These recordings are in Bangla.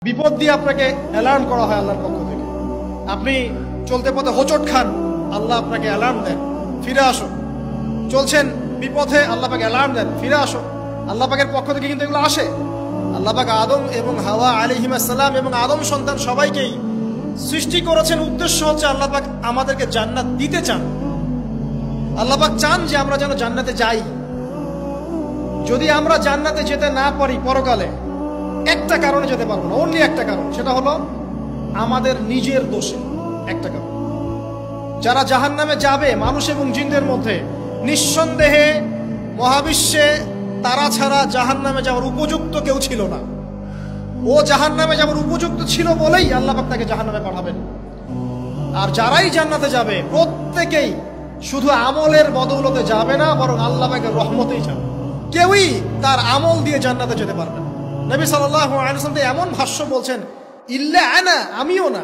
বিপদ দিয়ে আপনাকে অ্যালার্ম করা হয় আল্লাহর পক্ষ থেকে। আপনি চলতে পথে হোঁচট খান, আল্লাহ আপনাকে অ্যালার্ম দেন, ফিরে আসো। চলছেন বিপথে, আল্লাহ পাক অ্যালার্ম দেন, ফিরে আসো। আল্লাহ পাকের পক্ষ থেকে কিন্তু এগুলো আসে। আল্লাহ পাক আদম এবং হাওয়া আলাইহিস সালাম এবং আদম সন্তান সবাইকেই সৃষ্টি করেছেন। উদ্দেশ্য হচ্ছে আল্লাহ পাক আমাদেরকে জান্নাত দিতে চান। আল্লাহ পাক চান যে আমরা যেন জান্নাতে যাই। যদি আমরা জান্নাতে যেতে না পারি পরকালে, একটা কারণে যেতে পারবো না, অনলি একটা কারণ, সেটা হলো আমাদের নিজের দোষে। একটা কারণ, যারা জাহান্নামে যাবে মানুষ এবং জিনদের মধ্যে, নিঃসন্দেহে মহাবিশ্বে তারা ছাড়া জাহান্নামে যাওয়ার উপযুক্ত কেউ ছিল না। ও জাহান্নামে যাওয়ার উপযুক্ত ছিল বলেই আল্লাহ পাক তাকে জাহান্নামে পাঠাবেন। আর যারাই জান্নাতে যাবে প্রত্যেকেই শুধু আমলের বদৌলতে যাবে না, বরং আল্লাহ পাকের রহমতেই যাবে। কেউই তার আমল দিয়ে জান্নাতে যেতে পারবে না। নবী সাল্লাল্লাহু আলাইহি ওয়াসাল্লাম এমন ভাষ্য বলছেন, ইল্লা আনা, আমিও না,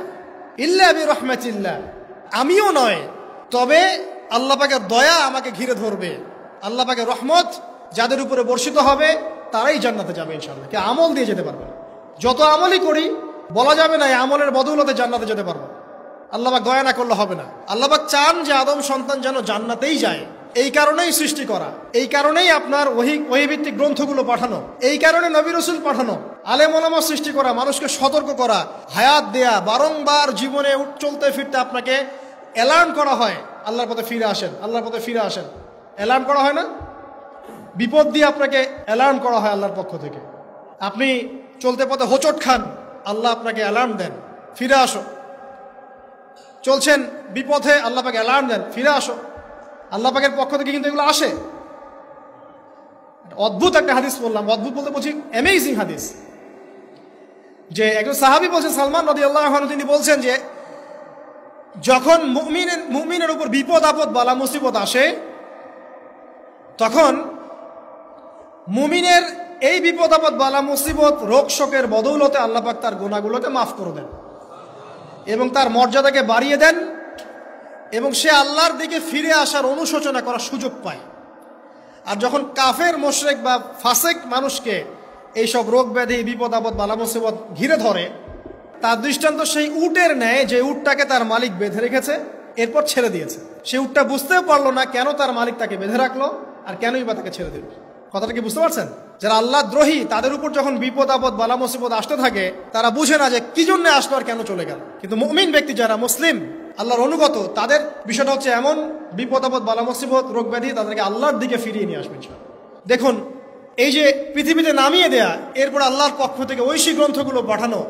ইল্লা বিরহমাতিল্লাহ, আমিও নয়, তবে আল্লাহ পাকের দয়া আমাকে ঘিরে ধরবে। আল্লাহ পাকের রহমত যাদের উপরে বর্ষিত হবে তারাই জান্নাতে যাবে ইনশাআল্লাহ। কে আমল দিয়ে যেতে পারবে না। যত আমলই করি বলা যাবে না এই আমলের বদৌলতে জান্নাতে যেতে পারবো। আল্লাহ পাক দয়া না করলে হবে না। আল্লাহ পাক চান যে আদম সন্তান যেন জান্নাতেই যায়। এই কারণেই সৃষ্টি করা, এই কারণেই আপনার ওহীভিত্তিক গ্রন্থগুলো পাঠানো, এই কারণে নবী রাসূল পাঠানো, আলেম ওলামা সৃষ্টি করা, মানুষকে সতর্ক করা, হায়াত দেয়া, বারংবার জীবনে চলতে ফিরতে আপনাকে অ্যালার্ম করা হয়, আল্লাহর পথে ফিরে আসেন, আল্লাহর পথে ফিরে আসেন। অ্যালার্ম করা হয় না? বিপদ দিয়ে আপনাকে অ্যালার্ম করা হয় আল্লাহর পক্ষ থেকে। আপনি চলতে পথে হোঁচট খান, আল্লাহ আপনাকে অ্যালার্ম দেন, ফিরে আসো। চলছেন বিপথে, আল্লাহ পাকে অ্যালার্ম দেন, ফিরে আসো। আল্লাহ পাকের পক্ষ থেকে কিন্তু এগুলো আসে। অদ্ভুত একটা হাদিস বললাম, অদ্ভুত বলতে বলছি অ্যামেজিং হাদিস, যে একজন সাহাবী বলছেন, সালমান রাদিয়াল্লাহু আনহু, তিনি বলছেন যে যখন মুমিনের উপর বিপদ আপদ বালা মুসিবত আসে, তখন মুমিনের এই বিপদ আপদ বালা মুসিবত রোগ শোকের বদৌলতে আল্লাহ পাক তার গুনাহগুলোকে মাফ করে দেন এবং তার মর্যাদাকে বাড়িয়ে দেন, এবং সে আল্লাহর দিকে ফিরে আসার অনুশোচনা করার সুযোগ পায়। আর যখন কাফের মুশরিক বা ফাসিক মানুষকে এইসব রোগ ব্যাধি বিপদ আপদ বালা মুসিবত ঘিরে ধরে, তার দৃষ্টান্ত সেই উটের ন্যায় যে উটটাকে তার মালিক বেঁধে রেখেছে, এরপর ছেড়ে দিয়েছে। সে উটটা বুঝতেও পারলো না কেন তার মালিক তাকে বেঁধে রাখলো আর কেনই বা তাকে ছেড়ে দিল। কথাটা কি বুঝতে পারছেন? যারা আল্লাহ দ্রোহী, তাদের উপর যখন বিপদ আপদ বালা মুসিবত আসতে থাকে, তারা বুঝে না যে কি জন্য আসলো আর কেন চলে গেল। কিন্তু মুমিন ব্যক্তি যারা মুসলিম, আল্লাহর অনুগত, তাদের বিষয়টা হচ্ছে এমন বিপদ আপদ বালা মুসিবত রোগ ব্যাধি তাদেরকে আল্লাহর দিকে ফিরিয়ে নিয়ে আসবে। দেখুন, এই যে পৃথিবীতে নামিয়ে দেয়া, এরপর আল্লাহর পক্ষ থেকে ঐশী গ্রন্থগুলো পাঠানো,